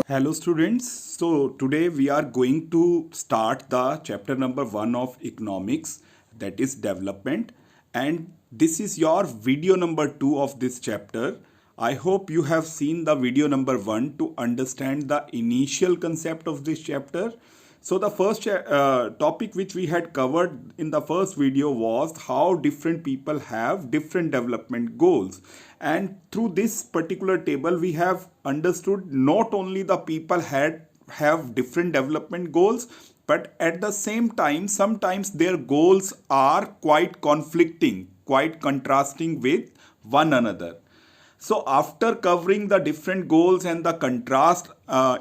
Hello students. So today we are going to start the chapter number 1 of economics, that is development, and this is your video number 2 of this chapter. I hope you have seen the video number 1 to understand the initial concept of this chapter. So the first topic which we had covered in the first video was how different people have different development goals. And through this particular table, we have understood not only the people have different development goals, but at the same time, sometimes their goals are quite conflicting, quite contrasting with one another. So after covering the different goals and the contrast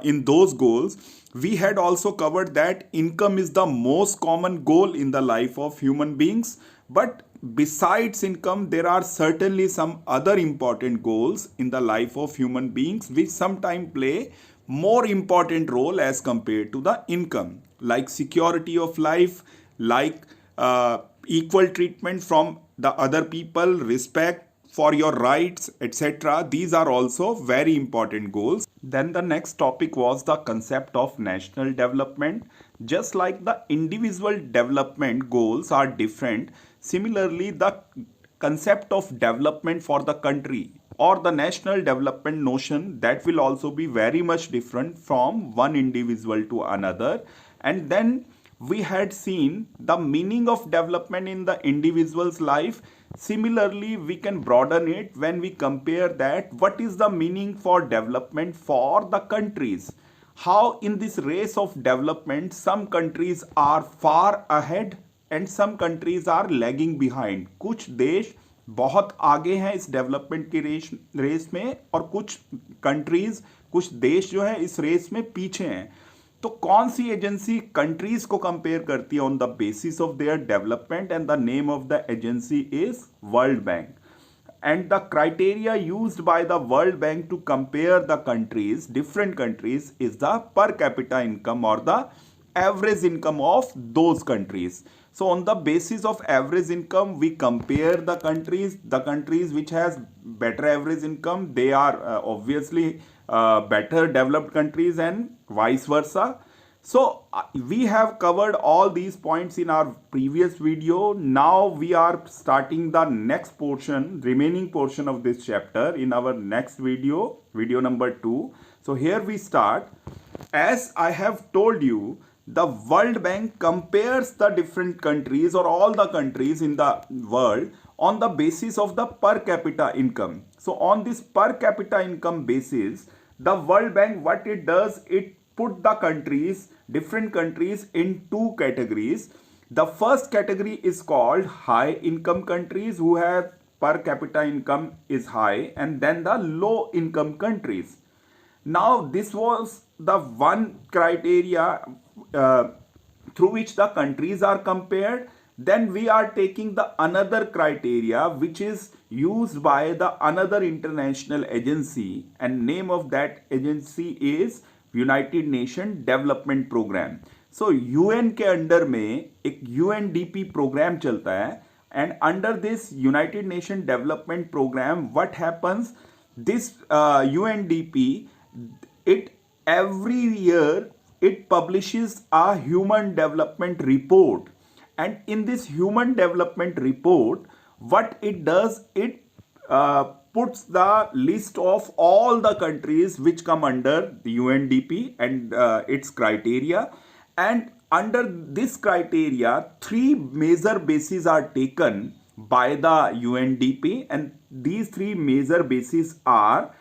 in those goals, we had also covered that income is the most common goal in the life of human beings. But besides income, there are certainly some other important goals in the life of human beings which sometimes play more important role as compared to the income, like security of life, like equal treatment from the other people, respect for your rights, etc. These are also very important goals. Then the next topic was the concept of national development. Just like the individual development goals are different, similarly the concept of development for the country or the national development notion, that will also be very much different from one individual to another. And then we had seen the meaning of development in the individual's life. Similarly, we can broaden it when we compare that what is the meaning for development for the countries. How in this race of development some countries are far ahead and some countries are lagging behind. कुछ देश बहुत आगे हैं इस development की race में और कुछ कंट्रीज, कुछ देश जो है इस रेस में पीछे हैं. तो कौन सी एजेंसी कंट्रीज को कंपेयर करती है on the basis of their development, and the name of the agency is world bank. And the criteria used by the World Bank to compare the countries, different countries, is the per capita income or the average income of those countries. So on the basis of average income, we compare the countries which has better average income, they are obviously better developed countries and vice versa. So we have covered all these points in our previous video. Now we are starting the next portion, remaining portion of this chapter in our next video, video number 2. So here we start. As I have told you, the World Bank compares the different countries or all the countries in the world on the basis of the per capita income. So on this per capita income basis, the World Bank, what it does, it put the countries, different countries, in two categories. The first category is called high income countries who have per capita income is high, and then the low income countries. Now this was the one criteria through which the countries are compared. Then we are taking the another criteria which is used by the another international agency, and name of that agency is united nation development program. So UN के under में एक UNDP program चलता है, and under this united nation development program what happens, this UNDP, it every year it publishes a human development report. And in this human development report, what it does, it puts the list of all the countries which come under the UNDP and its criteria. And under this criteria, three major bases are taken by the UNDP, and these three major bases are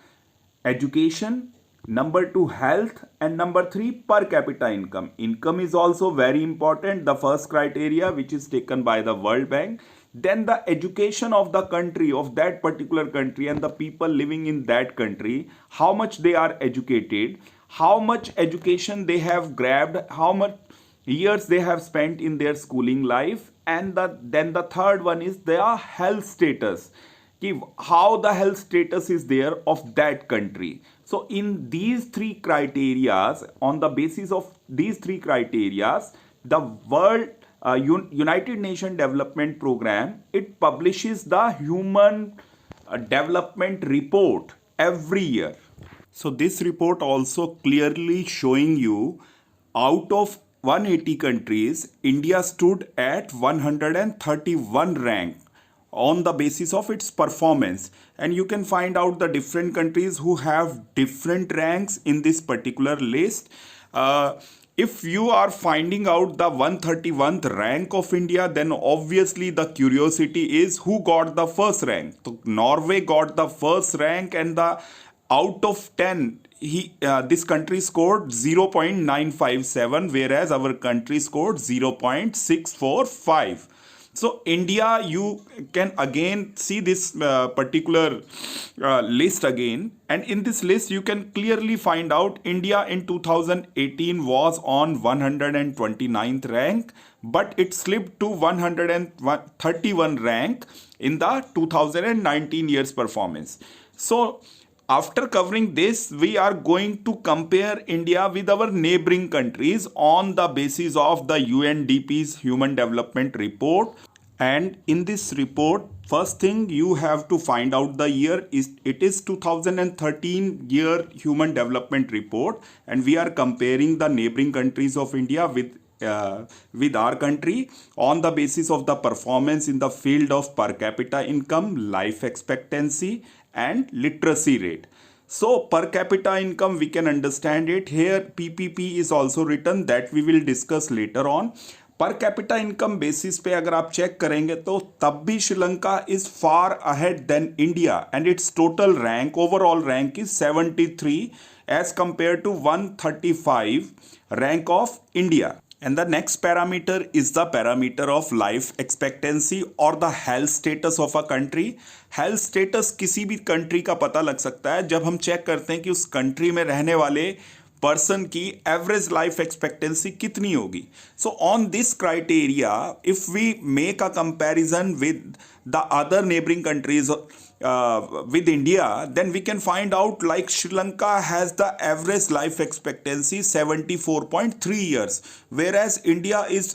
education, number 2 health, and number 3 per capita income. Income is also very important, the first criteria which is taken by the World Bank. Then the education of the country, of that particular country, and the people living in that country, how much they are educated, how much education they have grabbed, how much years they have spent in their schooling life. And then the third one is their health status, how the health status is there of that country. So in these three criterias, on the basis of these three criterias, the United Nations Development Program, it publishes the human development report every year. So this report also clearly showing you out of 180 countries, India stood at 131 rank on the basis of its performance. And you can find out the different countries who have different ranks in this particular list. If you are finding out the 131th rank of India, then obviously the curiosity is who got the first rank. So Norway got the first rank, and the out of 10 this country scored 0.957, whereas our country scored 0.645. So India, you can again see this particular list again, and in this list you can clearly find out India in 2018 was on 129th rank, but it slipped to 131 rank in the 2019 year's performance. So after covering this, we are going to compare India with our neighboring countries on the basis of the UNDP's Human Development Report. And in this report, first thing you have to find out the year is it is 2013 year Human Development Report, and we are comparing the neighboring countries of India with our country on the basis of the performance in the field of per capita income, life expectancy, and literacy rate. So per capita income, we can understand it. Here PPP is also written, that we will discuss later on. Per capita income basis पे अगर आप check करेंगे तो तब भी Sri Lanka is far ahead than India, and it's total rank, overall rank is 73 as compare to 135 rank of India. And the next parameter is the parameter of life expectancy or the health status of a country. Health status किसी भी country का पता लग सकता है जब हम check करते हैं कि उस country में रहने वाले पर्सन की एवरेज लाइफ एक्सपेक्टेंसी कितनी होगी. So on this criteria if we make a comparison with the other neighbouring countries with India, then we can find out like Sri Lanka has the average life expectancy 74.3 years, whereas India is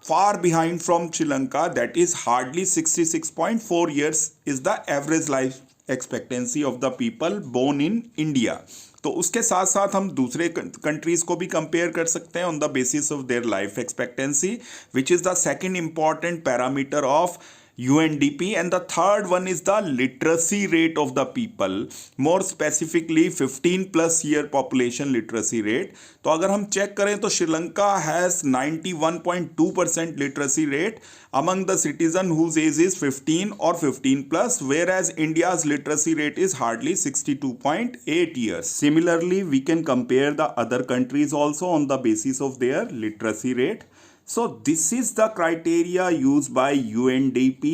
far behind from Sri Lanka, that is hardly 66.4 years is the average life expectancy of the people born in India. तो उसके साथ साथ हम दूसरे countries को भी compare कर सकते हैं on the basis of their life expectancy, which is the second important parameter of UNDP. And the third one is the literacy rate of the people, more specifically 15 plus year population literacy rate. तो अगर हम check करें तो Sri Lanka has 91.2% literacy rate among the citizen whose age is 15 or 15 plus, whereas India's literacy rate is hardly 62.8 years. Similarly, we can compare the other countries also on the basis of their literacy rate. So this is the criteria used by UNDP,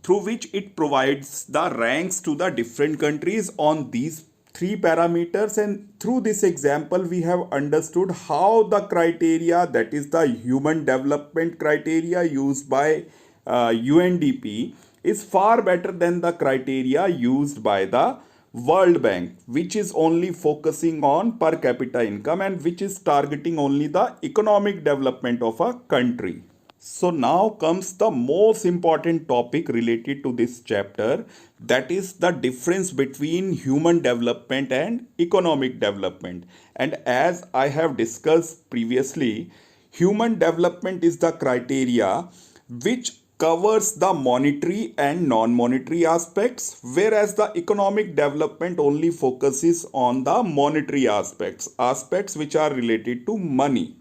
through which it provides the ranks to the different countries on these three parameters. And through this example, we have understood how the criteria, that is the human development criteria used by UNDP, is far better than the criteria used by the World Bank, which is only focusing on per capita income and which is targeting only the economic development of a country. So now comes the most important topic related to this chapter, that is the difference between human development and economic development. And as I have discussed previously, human development is the criteria which covers the monetary and non-monetary aspects, whereas the economic development only focuses on the monetary aspects which are related to money.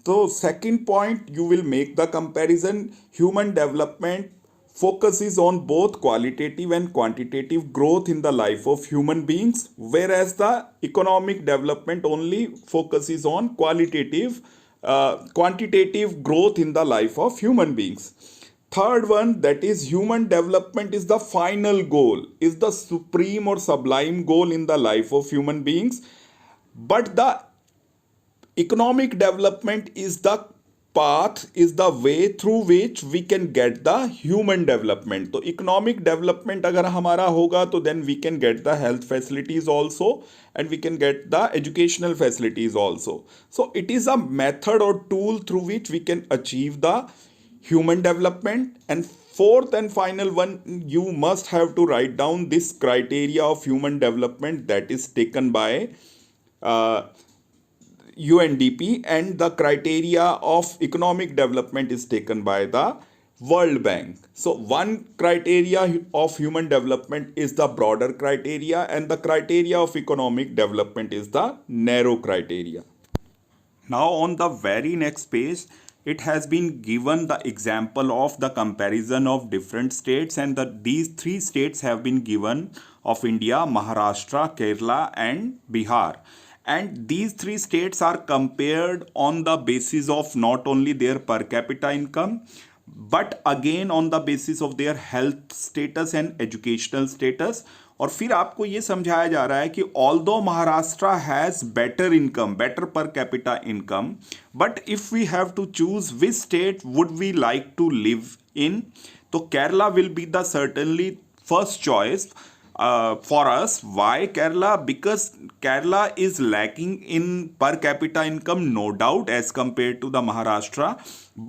So second point, you will make the comparison. Human development focuses on both qualitative and quantitative growth in the life of human beings, whereas the economic development only focuses on quantitative growth in the life of human beings. Third one, that is human development is the final goal, is the supreme or sublime goal in the life of human beings. But the economic development is the path, is the way through which we can get the human development. So economic development agar hamara hoga, to then we can get the health facilities also, and we can get the educational facilities also. So it is a method or tool through which we can achieve the human development. And Fourth and final one, you must have to write down this criteria of human development that is taken by uh, UNDP, and the criteria of economic development is taken by the World Bank. So, one criteria of human development is the broader criteria, and the criteria of economic development is the narrow criteria. Now, on the very next page, it has been given the example of the comparison of different states, and these three states have been given of India: Maharashtra, Kerala, and Bihar. And these three states are compared on the basis of not only their per capita income, but again on the basis of their health status and educational status. और फिर आपको ये समझाया जा रहा है कि although Maharashtra has better income, better per capita income, but if we have to choose which state would we like to live in, तो Kerala will be the certainly first choice for us. Why Kerala? Because Kerala is lacking in per capita income, no doubt, as compared to the Maharashtra,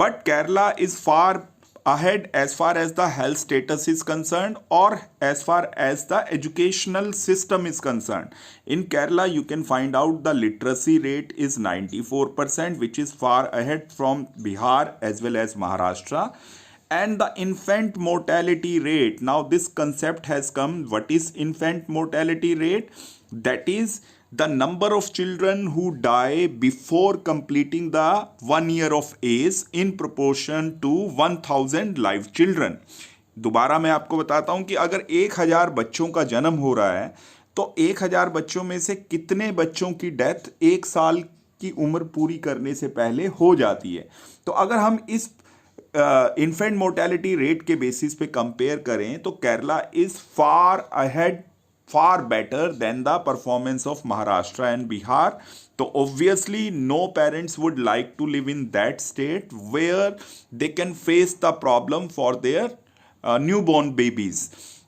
but Kerala is far ahead as far as the health status is concerned, or as far as the educational system is concerned. In Kerala, you can find out the literacy rate is 94%, which is far ahead from Bihar as well as Maharashtra. And the infant mortality rate, now this concept has come. What is infant mortality rate? That is the number of children who die before completing the 1 year of age in proportion to 1000 live children. दोबारा मैं आपको बताता हूं कि अगर 1000 बच्चों का जन्म हो रहा है, तो 1000 बच्चों में से कितने बच्चों की डेथ 1 साल की उम्र पूरी करने से पहले हो जाती है. तो अगर हम इस इन्फेंट मोर्टेलिटी रेट के बेसिस पे कंपेयर करें, तो Kerala is far ahead, far better than the performance of Maharashtra and Bihar. तो obviously no parents would like to live in that state where they can face the problem for their new born babies.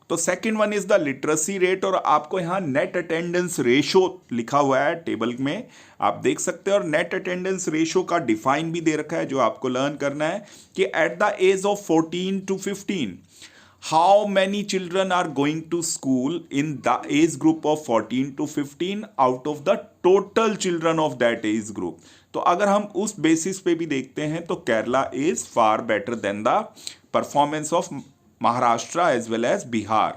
तो second one is the literacy rate, और आपको यहाँ net attendance ratio लिखा हुआ है table में, आप देख सकते हैं. और नेट अटेंडेंस रेशो का डिफाइन भी दे रखा है जो आपको लर्न करना है कि at the age of 14 to 15 how many children are going to school in the age group of 14 to 15 out of the total children of that age group. तो अगर हम उस बेसिस पे भी देखते हैं तो Kerala is far better than the performance of Maharashtra as well as Bihar.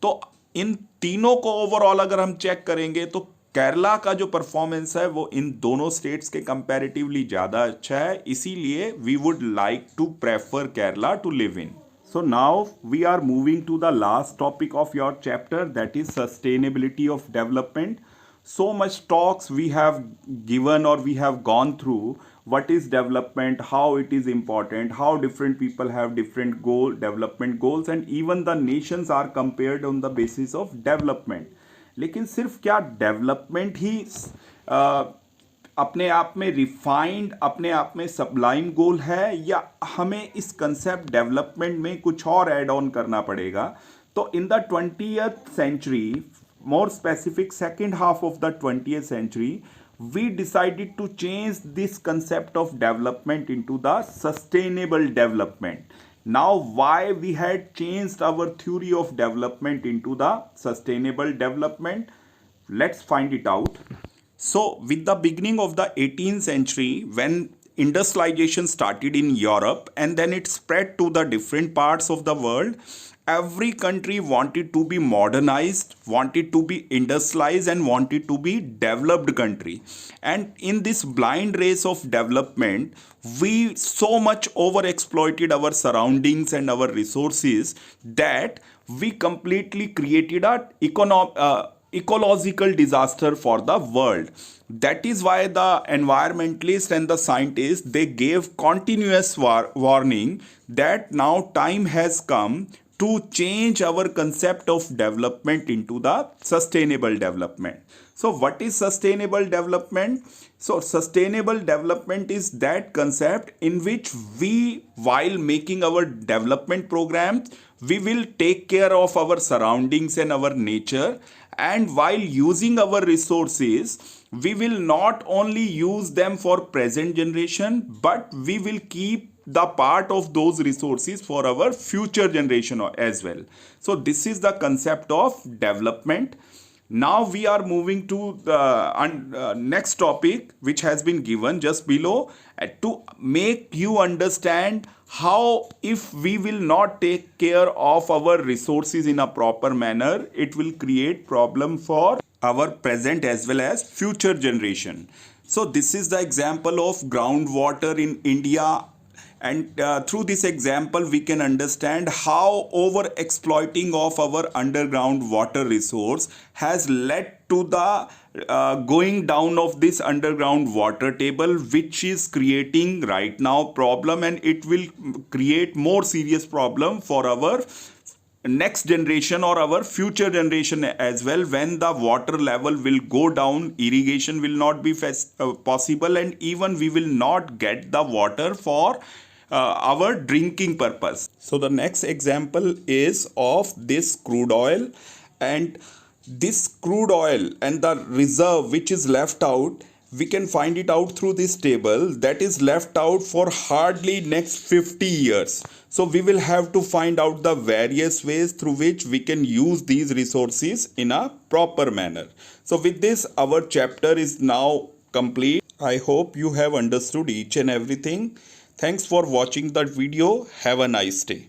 तो इन तीनों को ओवरऑल अगर हम चेक करेंगे तो केरला का जो परफॉर्मेंस है वो इन दोनों स्टेट्स के कंपैरेटिवली ज़्यादा अच्छा है, इसीलिए we would like to prefer Kerala to live in. So now we are moving to the last topic of your chapter, that is sustainability of development. So much talks we have given or we have gone through. What is development, how it is important, how different people have different development goals, and even the nations are compared on the basis of development. लेकिन सिर्फ क्या development ही अपने आप में refined, अपने आप में Sublime गोल है, या हमें इस कंसेप्ट डेवलपमेंट में कुछ और ऐड ऑन करना पड़ेगा? तो in the 20th century, more specific second half of the 20th century, we decided to change this concept of development into the sustainable development. Now, why we had changed our theory of development into the sustainable development? Let's find it out. So, with the beginning of the 18th century, when industrialization started in Europe and then it spread to the different parts of the world, every country wanted to be modernized, wanted to be industrialized, and wanted to be developed country. And in this blind race of development, we so much overexploited our surroundings and our resources that we completely created a ecological disaster for the world. That is why the environmentalists and the scientists, they gave continuous warning that now time has come to change our concept of development into the sustainable development. So what is sustainable development? So sustainable development is that concept in which we, while making our development programs, we will take care of our surroundings and our nature, and while using our resources, we will not only use them for present generation, but we will keep the part of those resources for our future generation as well. So this is the concept of development. Now we are moving to the next topic which has been given just below, to make you understand how, if we will not take care of our resources in a proper manner, it will create problem for our present as well as future generation. So this is the example of groundwater in India, and through this example we can understand how over exploiting of our underground water resource has led to the going down of this underground water table, which is creating right now problem, and it will create more serious problem for our next generation or our future generation as well. When the water level will go down, irrigation will not be possible, and even we will not get the water for our drinking purpose. So the next example is of this crude oil, and this crude oil and the reserve which is left out, we can find it out through this table, that is left out for hardly next 50 years. So we will have to find out the various ways through which we can use these resources in a proper manner. So with this, our chapter is now complete. I hope you have understood each and everything. Thanks for watching that video. Have a nice day.